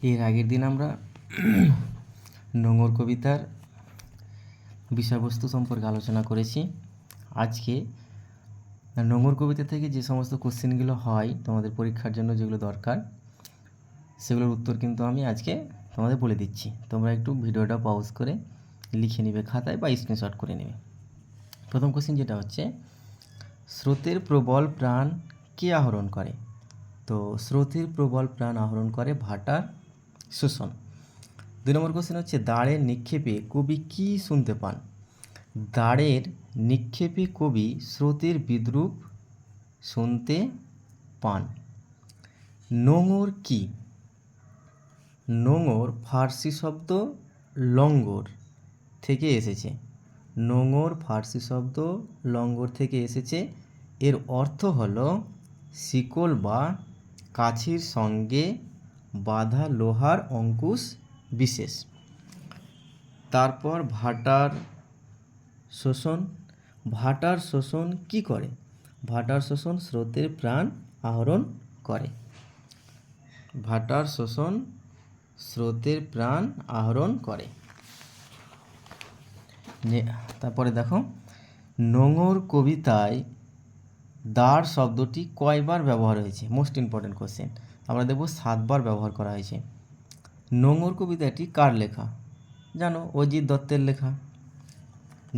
এর আগের দিন আমরা নোঙর কবিতার বিষয়বস্তু সম্পর্কে আলোচনা করেছি। আজকে নোঙর কবিতা থেকে যে সমস্ত কোশ্চেনগুলো হয় তোমাদের পরীক্ষার জন্য, যেগুলো দরকার, সেগুলোর উত্তর কিন্তু আমি আজকে তোমাদের বলে দিচ্ছি। তোমরা একটু ভিডিওটা পজ করে লিখে নেবে খাতায় বা স্ক্রিনশট করে নেবে। প্রথম কোশ্চেন যেটা হচ্ছে, স্রোতের প্রবল প্রাণ কে আহরণ করে? তো স্রোতের প্রবল প্রাণ আহরণ করে ভাটার শোষণ। 2 নম্বর কোশ্চেন হচ্ছে, দাঁড়ের নিক্ষেপে কবি কি শুনতে পান? দাঁড়ের নিক্ষেপে কবি স্রোতের বিদ্রূপ শুনতে পান। নোঙর কি? নোঙর ফার্সি শব্দ লঙ্গর থেকে এসেছে। নোঙর ফার্সি শব্দ লঙ্গর থেকে এসেছে। এর অর্থ হলো শিকল বা কাছির সঙ্গে বাঁধা লোহার অঙ্কুশ বিশেষ। তারপর ভাটার শোষণ। ভাটার শোষণ কি করে? ভাটার শোষণ স্রোতের প্রাণ আহরণ করে। ভাটার শোষণ স্রোতের প্রাণ আহরণ করে। তারপরে দেখো, নোঙর কবিতায় দাঁড় শব্দটি কয়বার ব্যবহার হয়েছে? Most important question. আমরা দেখব 7 বার ব্যবহার করা হয়েছে। নোঙর কবিতাটি কার লেখা? জানো, অজিত দত্তের লেখা।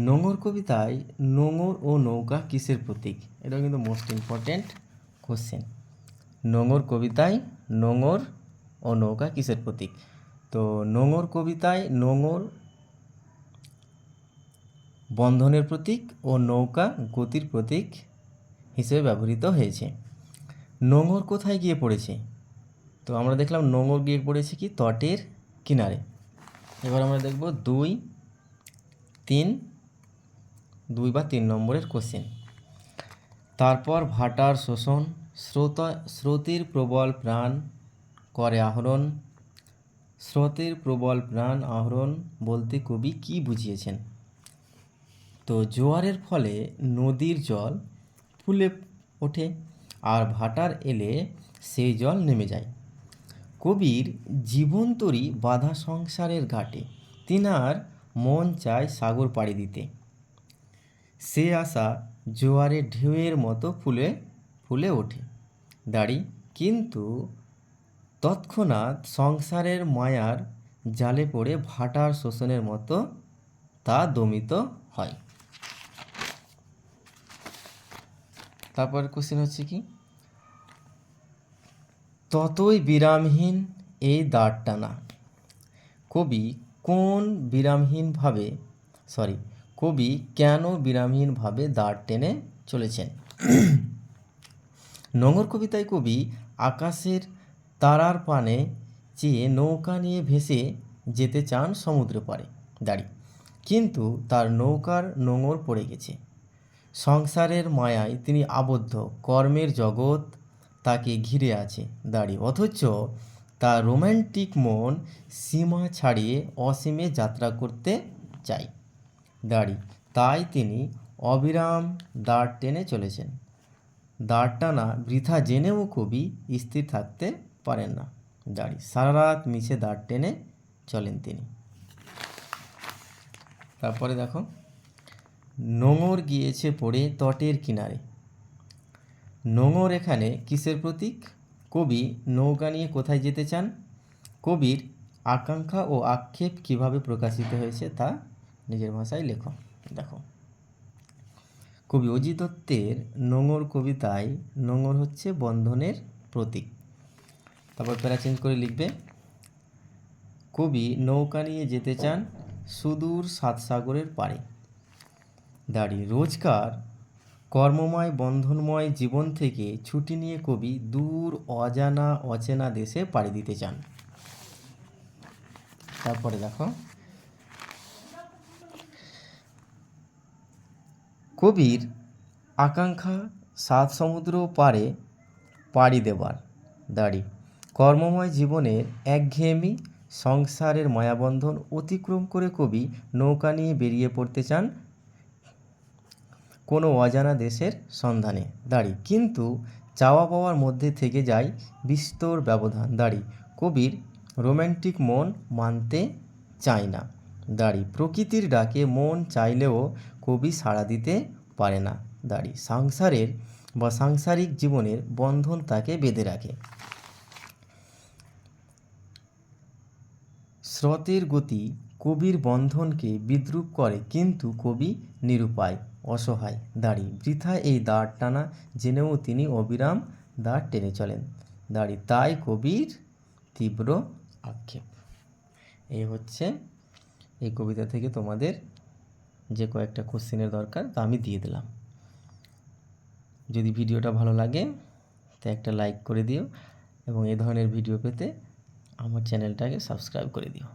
নোঙর কবিতায় নোঙর ও নৌকা কিসের প্রতীক? এটা কিন্তু মোস্ট ইম্পর্টেন্ট কোশ্চেন। নোঙর কবিতায় নোঙর ও নৌকা কিসের প্রতীক? তো নোঙর কবিতায় নোঙর বন্ধনের প্রতীক ও নৌকা গতির প্রতীক হিসেবে ব্যবহৃত হয়েছে। নোঙর কোথায় গিয়ে পড়েছে? তো আমরা দেখলাম নোঙর গিয়ে পড়েছে কি? তটের কিনারে। এবার আমরা দেখব 2 বা 3 নম্বরের কোশ্চেন। তারপর ভাটার শোষণ। স্রোতের প্রবল প্রাণ করে আহরণ। স্রোতের প্রবল প্রাণ আহরণ বলতে কবি কি বুঝিয়েছেন? তো জোয়ারের ফলে নদীর জল ফুলে ওঠে, আর ভাটার এলে সেই জল নেমে যায়। কবির জীবনতরী বাঁধা সংসারের ঘাটে, তিনার মন চায় সাগর পাড়ি দিতে। সে আশা জোয়ারের ঢেউয়ের মতো ফুলে ওঠে দাঁড়ি, কিন্তু তৎক্ষণাৎ সংসারের মায়ার জালে পড়ে ভাটার শোষণের মতো তা দমিত হয়। তারপর কোশ্চেন হচ্ছে কি, ততই বিরামহীন এই দাঁড় টানা। কবি কেন বিরামহীনভাবে দাঁড় টেনে চলেছেন? নোঙর কবিতায় কবি আকাশের তারার পানে চেয়ে নৌকা নিয়ে ভেসে যেতে চান সমুদ্র পাড়ে দাঁড়ি, কিন্তু তার নৌকার নোঙর পড়ে গেছে। সংসারের মায়ায় তিনি আবদ্ধ, কর্মের জগৎ তাকে ঘিরে আছে দাঁড়ি, অথচ তার রোম্যান্টিক মন সীমা ছাড়িয়ে অসীমে যাত্রা করতে চায় দাঁড়ি, তাই তিনি অবিরাম দাঁড় টেনে চলেছেন। দাঁড় টানা বৃথা জেনেও কবি স্থির থাকতে পারেন না দাঁড়ি, সারা রাত মিছে দাঁড় টেনে চলেন তিনি। তারপরে দেখো, নোঙর গিয়েছে পড়ে তটের কিনারে। নোঙর এখানে কিসের প্রতীক? কবি নৌকা নিয়ে কোথায় যেতে চান? কবির আকাঙ্ক্ষা ও আক্ষেপ কিভাবে প্রকাশিত হয়েছে তা নিজের ভাষায় লেখো। দেখো, কবি অজিত দত্তের নোঙর কবিতায় নোঙর হচ্ছে বন্ধনের প্রতীক। তারপর প্যারা চেঞ্জ করে লিখবে, কবি নৌকা নিয়ে যেতে চান সুদূর সাতসাগরের পাড়ে দাঁড়ি, রোজকার কর্মময় বন্ধনময় জীবন থেকে ছুটি নিয়ে কবি দূর অজানা অচেনা দেশে পাড়ি দিতে চান। তারপরে দেখো, কবির আকাঙ্ক্ষা সাত সমুদ্র পাড়ে পাড়ি দেবার দাঁড়ি, কর্মময় জীবনের একঘেয়েমি সংসারের মায়াবন্ধন অতিক্রম করে কবি নৌকা নিয়ে বেরিয়ে পড়তে চান কোনো অজানা দেশের সন্ধানে দাঁড়ি, কিন্তু চাওয়া পাওয়ার মধ্যে থেকে যায় বিস্তর ব্যবধান দাঁড়ি, কবির রোম্যান্টিক মন মানতে চায় না। দাড়ি, প্রকৃতির ডাকে মন চাইলেও কবি সাড়া দিতে পারে না। দাড়ি, সংসারের বা সাংসারিক জীবনের বন্ধন তাকে বেঁধে রাখে। স্রোতের গতি কবির বন্ধনকে বিদ্রূপ করে, কিন্তু কবি নিরুপায়, অসহায়। দাড়ি, বৃথা এই দাড় টানা জেনেও তিনি অবিরাম দাড় টেনে চলেন। দাড়ি, তাই কবির তীব্র আক্ষেপ। এই হচ্ছে এই কবিতা থেকে তোমাদের যে কয়েকটা কোশ্চেনের দরকার তা আমি দিয়ে দিলাম। যদি ভিডিওটা ভালো লাগে তো একটা লাইক করে দিও এবং এই ধরনের ভিডিও পেতে আমার চ্যানেলটাকে সাবস্ক্রাইব করে দিও।